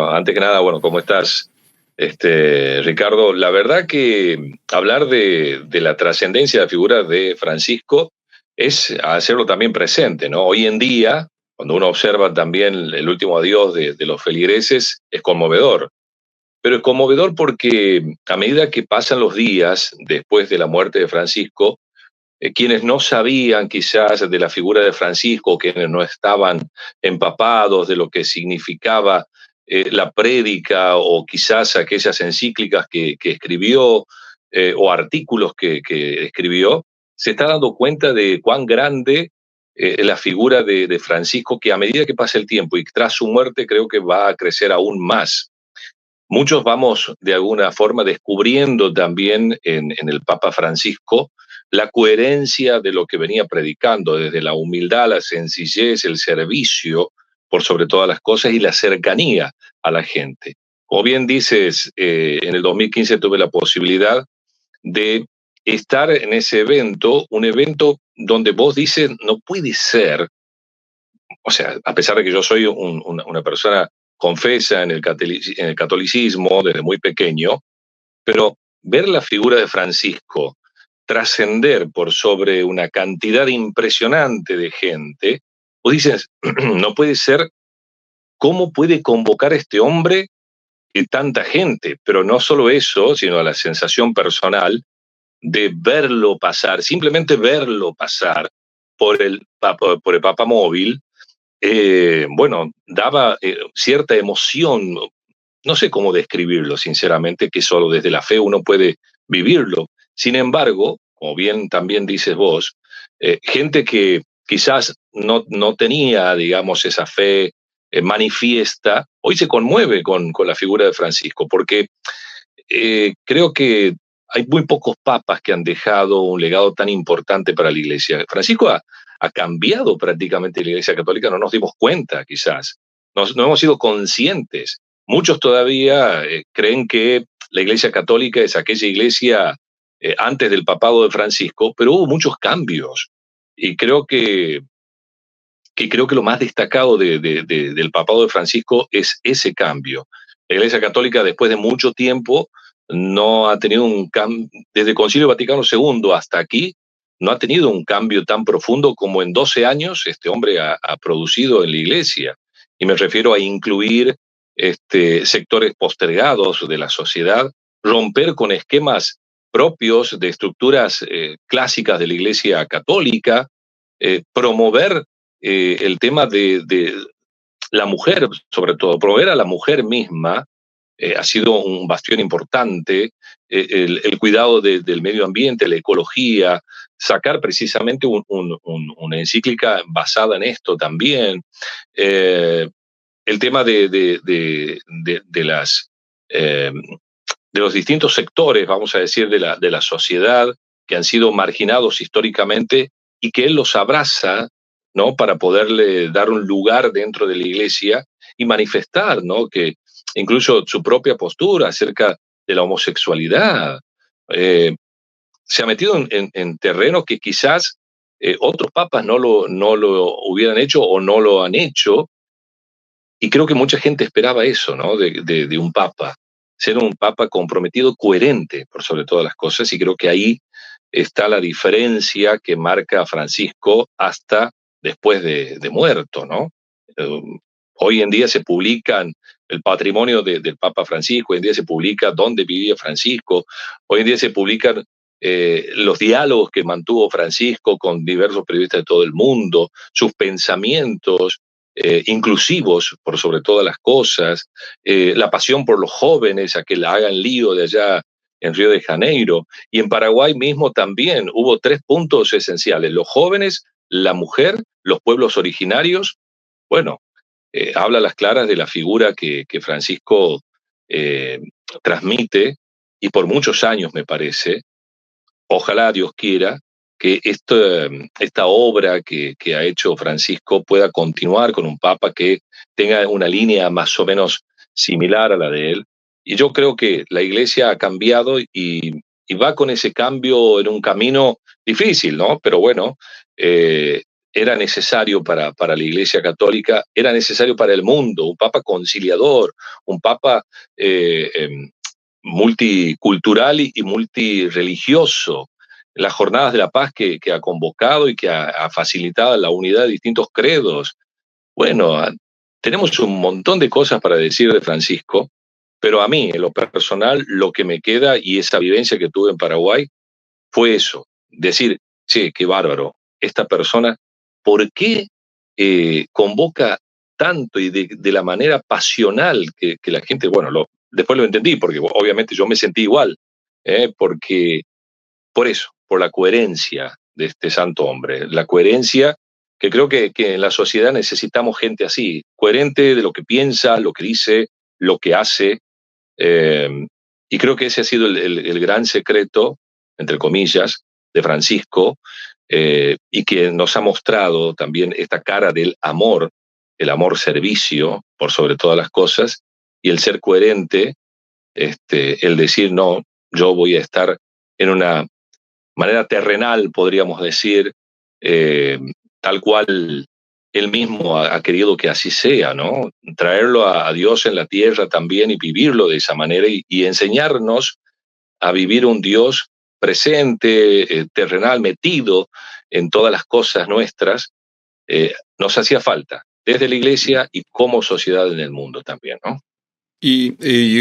Bueno, antes que nada, bueno, ¿cómo estás, Ricardo? La verdad que hablar de la trascendencia de la figura de Francisco es hacerlo también presente, ¿no? Hoy en día, cuando uno observa también el último adiós de los feligreses, es conmovedor. Pero es conmovedor porque a medida que pasan los días después de la muerte de Francisco, quienes no sabían quizás de la figura de Francisco, quienes no estaban empapados de lo que significaba la prédica o quizás aquellas encíclicas que escribió o artículos que escribió, se está dando cuenta de cuán grande la figura de Francisco, que a medida que pasa el tiempo y tras su muerte creo que va a crecer aún más. Muchos vamos de alguna forma descubriendo también en el Papa Francisco la coherencia de lo que venía predicando, desde la humildad, la sencillez, el servicio, por sobre todas las cosas, y la cercanía a la gente. Como bien dices, en el 2015 tuve la posibilidad de estar en ese evento, un evento donde vos dices, no puede ser, o sea, a pesar de que yo soy una persona confesa en el catolicismo desde muy pequeño, pero ver la figura de Francisco trascender por sobre una cantidad impresionante de gente, vos dices, no puede ser, ¿cómo puede convocar este hombre tanta gente? Pero no solo eso, sino la sensación personal de verlo pasar, simplemente verlo pasar por el Papa Móvil, bueno, daba cierta emoción, no sé cómo describirlo, sinceramente, que solo desde la fe uno puede vivirlo. Sin embargo, como bien también dices vos, gente que quizás no tenía, digamos, esa fe manifiesta, hoy se conmueve con la figura de Francisco, porque creo que hay muy pocos papas que han dejado un legado tan importante para la Iglesia. Francisco ha cambiado prácticamente la Iglesia Católica, no nos dimos cuenta quizás, no hemos sido conscientes. Muchos todavía creen que la Iglesia Católica es aquella iglesia antes del papado de Francisco, pero hubo muchos cambios y creo que lo más destacado del papado de Francisco es ese cambio. La Iglesia Católica, después de mucho tiempo, no ha tenido un cambio, desde el Concilio Vaticano II hasta aquí, no ha tenido un cambio tan profundo como en 12 años este hombre ha producido en la Iglesia. Y me refiero a incluir sectores postergados de la sociedad, romper con esquemas propios de estructuras clásicas de la Iglesia Católica, promover el tema de la mujer, sobre todo, proveer a la mujer misma ha sido un bastión importante, el cuidado del medio ambiente, la ecología, sacar precisamente una encíclica basada en esto también, eh, el tema de las, de los distintos sectores, vamos a decir, de la sociedad que han sido marginados históricamente y que él los abraza, ¿no? Para poderle dar un lugar dentro de la iglesia y manifestar, ¿no? Que incluso su propia postura acerca de la homosexualidad eh, se ha metido en terrenos que quizás otros papas no lo hubieran hecho o no lo han hecho, y creo que mucha gente esperaba eso, ¿no? De un papa, ser un papa comprometido, coherente por sobre todas las cosas, y creo que ahí está la diferencia que marca a Francisco hasta después de muerto, ¿no? Eh, Hoy en día se publican el patrimonio del Papa Francisco, hoy en día se publica dónde vivía Francisco, hoy en día se publican los diálogos que mantuvo Francisco con diversos periodistas de todo el mundo, sus pensamientos, inclusivos por sobre todas las cosas, la pasión por los jóvenes, a que la hagan lío de allá en Río de Janeiro. Y en Paraguay mismo también hubo tres puntos esenciales: los jóvenes, la mujer, los pueblos originarios. Bueno, habla a las claras de la figura que Francisco eh, transmite, y por muchos años me parece, ojalá Dios quiera, que esta obra que ha hecho Francisco pueda continuar con un papa que tenga una línea más o menos similar a la de él. Y yo creo que la iglesia ha cambiado y va con ese cambio en un camino difícil, ¿no? Pero bueno, era necesario para la Iglesia Católica, era necesario para el mundo, un papa conciliador, un papa eh, eh, multicultural y multireligioso. Las jornadas de la paz que ha convocado y que ha facilitado la unidad de distintos credos. Bueno, tenemos un montón de cosas para decir de Francisco, pero a mí, en lo personal, lo que me queda y esa vivencia que tuve en Paraguay fue eso, decir, che, qué bárbaro, esta persona, ¿por qué convoca tanto y de la manera pasional que la gente, bueno, después lo entendí, porque obviamente yo me sentí igual, porque por eso, por la coherencia de este santo hombre, la coherencia que creo que en la sociedad necesitamos gente así, coherente de lo que piensa, lo que dice, lo que hace, eh, y creo que ese ha sido el gran secreto, entre comillas, de Francisco, y que nos ha mostrado también esta cara del amor, el amor servicio por sobre todas las cosas, y el ser coherente, el decir, no, yo voy a estar en una manera terrenal, podríamos decir, eh, tal cual él mismo ha querido que así sea, ¿no? Traerlo a Dios en la tierra también y vivirlo de esa manera y enseñarnos a vivir un Dios presente, terrenal, metido en todas las cosas nuestras, nos hacía falta, desde la iglesia y como sociedad en el mundo también, ¿no? Y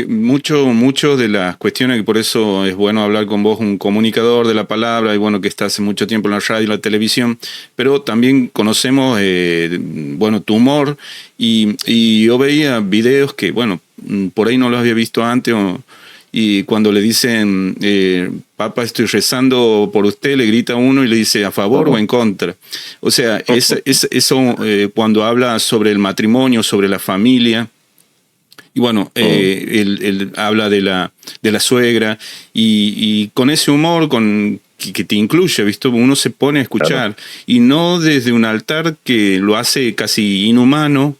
mucho de las cuestiones, que por eso es bueno hablar con vos, un comunicador de la palabra, y bueno, que está hace mucho tiempo en la radio y la televisión, pero también conocemos, bueno, tu humor, y yo veía videos que, bueno, por ahí no los había visto antes, y cuando le dicen, Papa, estoy rezando por usted, le grita uno y le dice, ¿a favor o en contra? O sea, eso cuando habla sobre el matrimonio, sobre la familia. Y bueno, él habla de la suegra y con ese humor que te incluye, ¿viste? Uno se pone a escuchar, claro. Y no desde un altar que lo hace casi inhumano,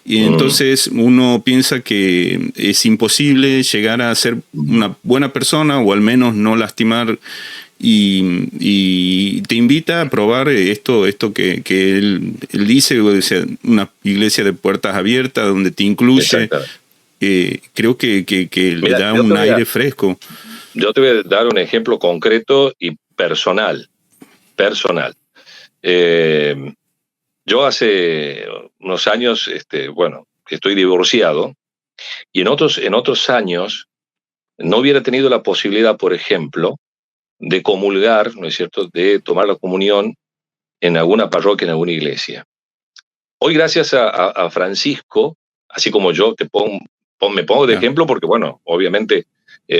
y entonces uno piensa que es imposible llegar a ser una buena persona o al menos no lastimar, y te invita a probar esto que él dice, o sea, una iglesia de puertas abiertas donde te incluye. Creo que le da un aire fresco. Yo te voy a dar un ejemplo concreto y personal. Yo hace unos años, bueno, estoy divorciado, y en otros años no hubiera tenido la posibilidad, por ejemplo, de comulgar, ¿no es cierto?, de tomar la comunión en alguna parroquia, en alguna iglesia. Hoy, gracias a Francisco, así como yo me pongo de ejemplo porque, bueno, obviamente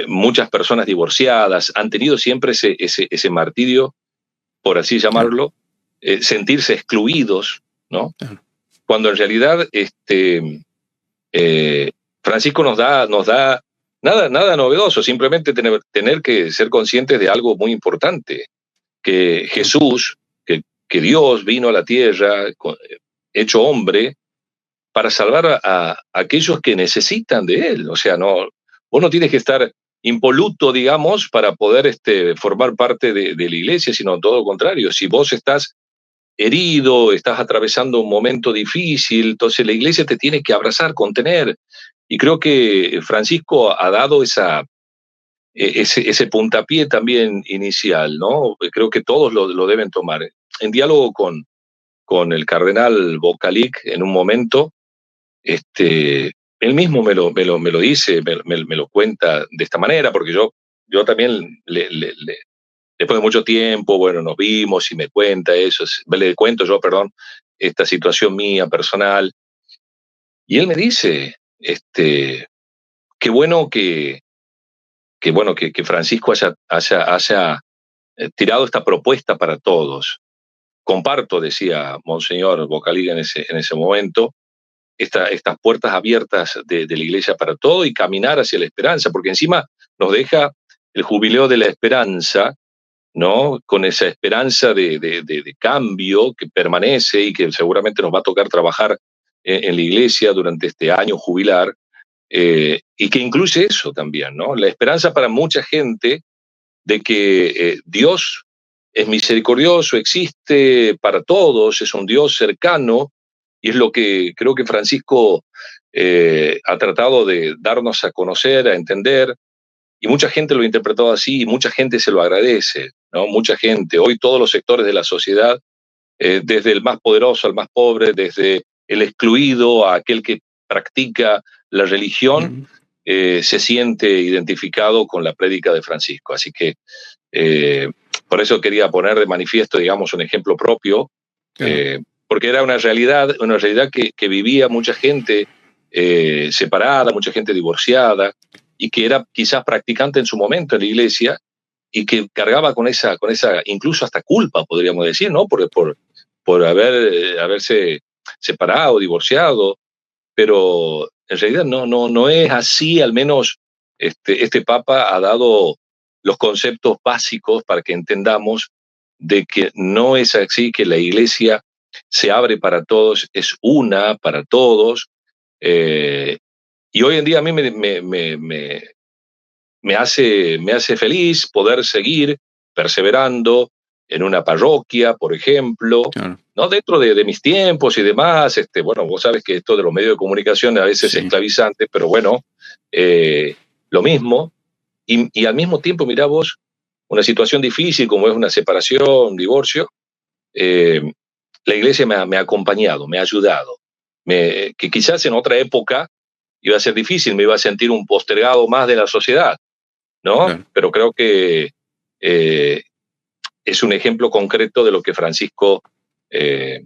muchas personas divorciadas han tenido siempre ese martirio, por así llamarlo, sentirse excluidos, ¿no? Cuando en realidad Francisco nos da nada novedoso, simplemente tener que ser conscientes de algo muy importante, que Jesús, que Dios vino a la tierra hecho hombre para salvar a aquellos que necesitan de él. O sea, vos no tienes que estar impoluto, digamos, para poder formar parte de la iglesia, sino todo lo contrario. Si vos estás herido, estás atravesando un momento difícil, entonces la iglesia te tiene que abrazar, contener. Y creo que Francisco ha dado ese puntapié también inicial, ¿no? Creo que todos lo deben tomar. En diálogo con el cardenal Bocalic en un momento, él mismo me lo dice, me lo cuenta de esta manera, porque yo también después de mucho tiempo, bueno, nos vimos y me cuenta eso, le cuento yo, perdón, esta situación mía personal, y él me dice, qué bueno que Francisco haya tirado esta propuesta para todos. Comparto, decía Monseñor Bocaliga en ese momento, estas puertas abiertas de la iglesia para todo y caminar hacia la esperanza, porque encima nos deja el jubileo de la esperanza, ¿no? Con esa esperanza de cambio que permanece y que seguramente nos va a tocar trabajar en la iglesia durante este año jubilar, y que incluye eso también, ¿no? La esperanza para mucha gente de que Dios es misericordioso, existe para todos, es un Dios cercano, y es lo que creo que Francisco ha tratado de darnos a conocer, a entender, y mucha gente lo ha interpretado así, y mucha gente se lo agradece, ¿no? Mucha gente, hoy todos los sectores de la sociedad, desde el más poderoso al más pobre, desde el excluido a aquel que practica la religión, Mm, se siente identificado con la prédica de Francisco. Así que eh, por eso quería poner de manifiesto, digamos, un ejemplo propio, claro. porque era una realidad que vivía mucha gente separada, mucha gente divorciada, y que era quizás practicante en su momento en la iglesia, y que cargaba con esa incluso hasta culpa, podríamos decir, ¿no? Por haberse separado, divorciado, pero en realidad no es así. Al menos este Papa ha dado los conceptos básicos para que entendamos de que no es así, que la iglesia se abre para todos, es una para todos, eh, y hoy en día a mí me hace feliz poder seguir perseverando en una parroquia, por ejemplo, Claro, ¿no? Dentro de mis tiempos y demás. Bueno, vos sabes que esto de los medios de comunicación a veces es sí. esclavizante, pero bueno, eh, lo mismo. Y al mismo tiempo, mirá vos, una situación difícil como es una separación, un divorcio, eh, la iglesia me ha acompañado, me ha ayudado. Que quizás en otra época iba a ser difícil, me iba a sentir un postergado más de la sociedad, ¿no? Claro. Pero creo que eh, es un ejemplo concreto de lo que Francisco eh,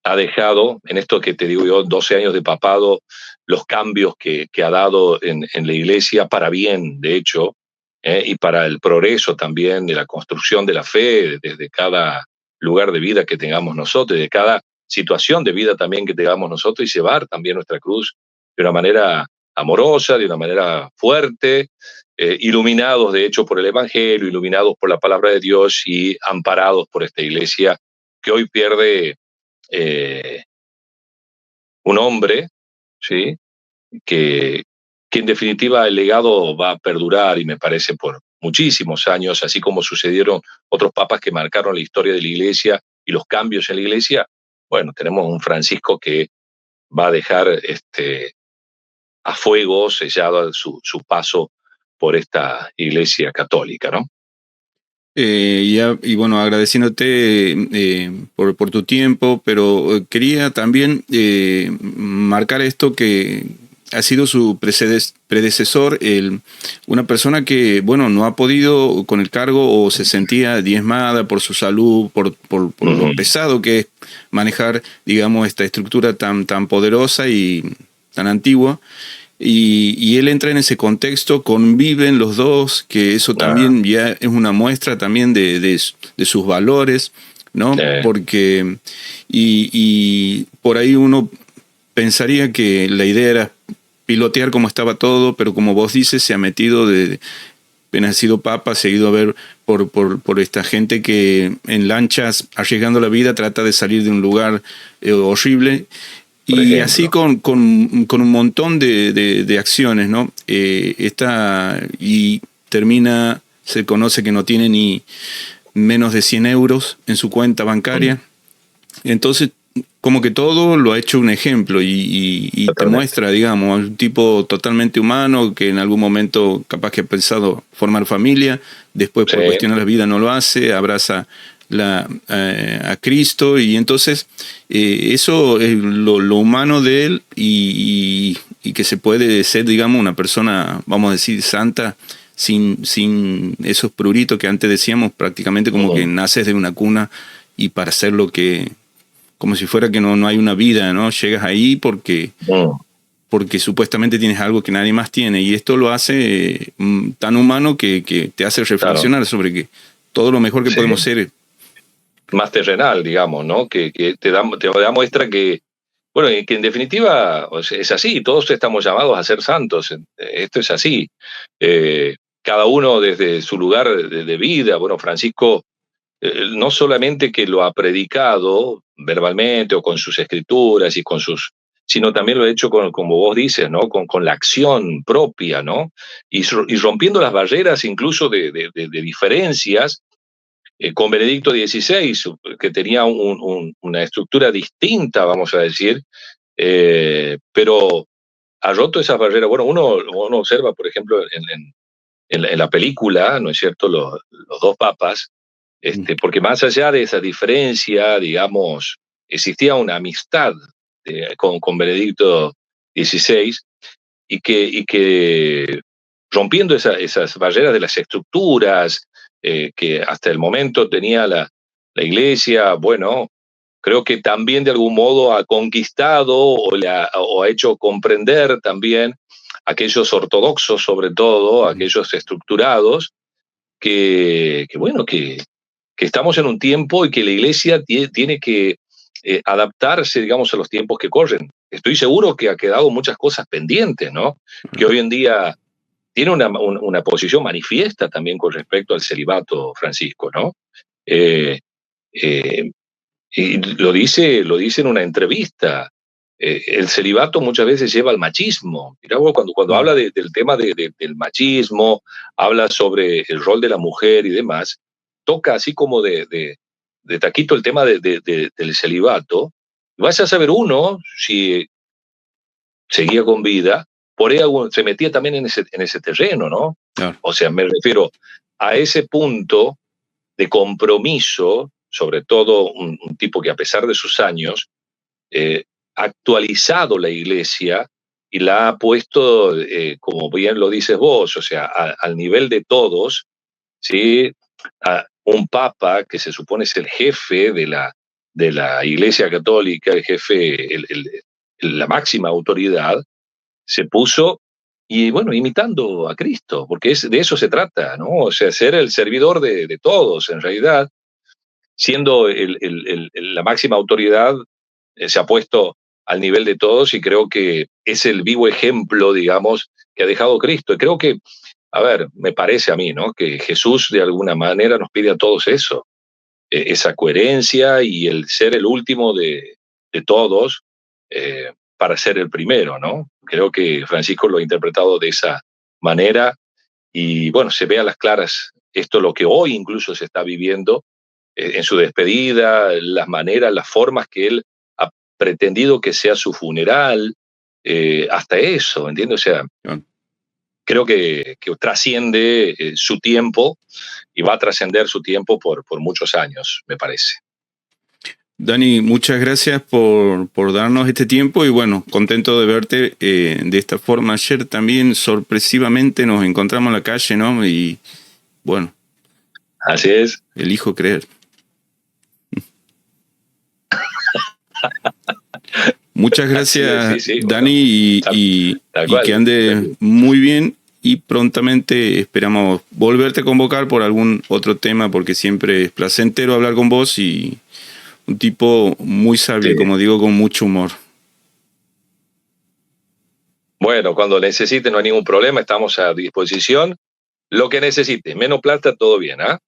ha dejado en esto que te digo yo, 12 años de papado, los cambios que ha dado en la iglesia para bien, de hecho, y para el progreso también de la construcción de la fe desde cada lugar de vida que tengamos nosotros, de cada situación de vida también que tengamos nosotros, y llevar también nuestra cruz de una manera amorosa, de una manera fuerte, iluminados de hecho por el Evangelio, iluminados por la palabra de Dios y amparados por esta iglesia que hoy pierde eh, un hombre, ¿sí? que, que en definitiva el legado va a perdurar, y me parece por muchísimos años, así como sucedieron otros papas que marcaron la historia de la iglesia y los cambios en la iglesia. Bueno, tenemos un Francisco que va a dejar a fuego sellado su paso por esta iglesia católica, ¿no? Y bueno, agradeciéndote por tu tiempo, pero quería también marcar esto que ha sido su predecesor, una persona que, bueno, no ha podido con el cargo o se sentía diezmada por su salud, por Uh lo -huh. pesado que es manejar, digamos, esta estructura tan poderosa y tan antigua. Y él entra en ese contexto, conviven los dos, que eso Ah, también ya es una muestra también de sus valores, ¿no? Porque, y por ahí uno pensaría que la idea era pilotear cómo estaba todo, pero como vos dices, se ha metido apenas ha sido papa, seguido a ver por esta gente que en lanchas, arriesgando la vida, trata de salir de un lugar horrible. por Y así ejemplo. con un montón de acciones, ¿no? Y termina, se conoce que no tiene ni menos de 100 euros en su cuenta bancaria. Entonces, como que todo lo ha hecho un ejemplo y te Totalmente. muestra, digamos, un tipo totalmente humano que en algún momento capaz que ha pensado formar familia, después Sí, por cuestiones de la vida no lo hace, abraza a Cristo y entonces eso es lo humano de él y que se puede ser, digamos, una persona, vamos a decir, santa sin esos pruritos que antes decíamos, prácticamente como que naces de una cuna y para hacer lo que como si fuera que no hay una vida, ¿no? Llegas ahí porque supuestamente tienes algo que nadie más tiene. Y esto lo hace tan humano que te hace claro. reflexionar sobre que todo lo mejor que Sí. podemos ser. Más terrenal, digamos, ¿no? Que te da muestra que, bueno, que en definitiva o sea, es así, todos estamos llamados a ser santos, esto es así. Cada uno desde su lugar de vida. Bueno, Francisco, no solamente que lo ha predicado verbalmente o con sus escrituras y con sus, sino también lo ha hecho como vos dices, ¿no? Con la acción propia, ¿no? Y rompiendo las barreras incluso de diferencias, con Benedicto XVI, que tenía una estructura distinta, vamos a decir, pero ha roto esas barreras. Bueno, uno observa, por ejemplo, en la película, ¿no es cierto?, los dos papas, porque más allá de esa diferencia, digamos, existía una amistad con Benedicto XVI y que rompiendo esas barreras de las estructuras que hasta el momento tenía la Iglesia, bueno, creo que también de algún modo ha conquistado o ha hecho comprender también a aquellos ortodoxos, sobre todo, a aquellos estructurados, bueno, que estamos en un tiempo y que la Iglesia tiene que adaptarse, digamos, a los tiempos que corren. Estoy seguro que ha quedado muchas cosas pendientes, ¿no? Que hoy en día tiene una posición manifiesta también con respecto al celibato, Francisco, ¿no? Eh, eh, y lo dice en una entrevista. El celibato muchas veces lleva al machismo. Mirá vos, cuando habla del tema del machismo, habla sobre el rol de la mujer y demás, toca así como de taquito el tema del celibato. Vas a saber uno si seguía con vida, por ahí se metía también en ese terreno, ¿no? Claro. O sea, me refiero a ese punto de compromiso, sobre todo un tipo que a pesar de sus años, ha actualizado la iglesia y la ha puesto, como bien lo dices vos, o sea, al nivel de todos, ¿sí? A un papa que se supone es el jefe de la iglesia católica, el jefe, la máxima autoridad, se puso y bueno, imitando a Cristo, porque de eso se trata, ¿no? O sea, ser el servidor de todos, en realidad, siendo la máxima autoridad, se ha puesto al nivel de todos y creo que es el vivo ejemplo, digamos, que ha dejado Cristo. Y creo que, a ver, me parece a mí, ¿no? Que Jesús de alguna manera nos pide a todos eso, esa coherencia y el ser el último de todos para ser el primero, ¿no? Creo que Francisco lo ha interpretado de esa manera y bueno, se ve a las claras esto lo que hoy incluso se está viviendo en su despedida, las maneras, las formas que él ha pretendido que sea su funeral, hasta eso, ¿entiendes? O sea, creo que trasciende su tiempo y va a trascender su tiempo por muchos años, me parece. Dani, muchas gracias por darnos este tiempo y bueno, contento de verte de esta forma. Ayer también sorpresivamente nos encontramos en la calle, ¿no? Y bueno. Así es. Elijo creer. Muchas gracias, sí, Dani, bueno, y que ande muy bien y prontamente esperamos volverte a convocar por algún otro tema porque siempre es placentero hablar con vos y un tipo muy sabio, sí, como digo, con mucho humor. Bueno, cuando necesite no hay ningún problema, estamos a disposición. Lo que necesite, menos plata, todo bien, ¿ah?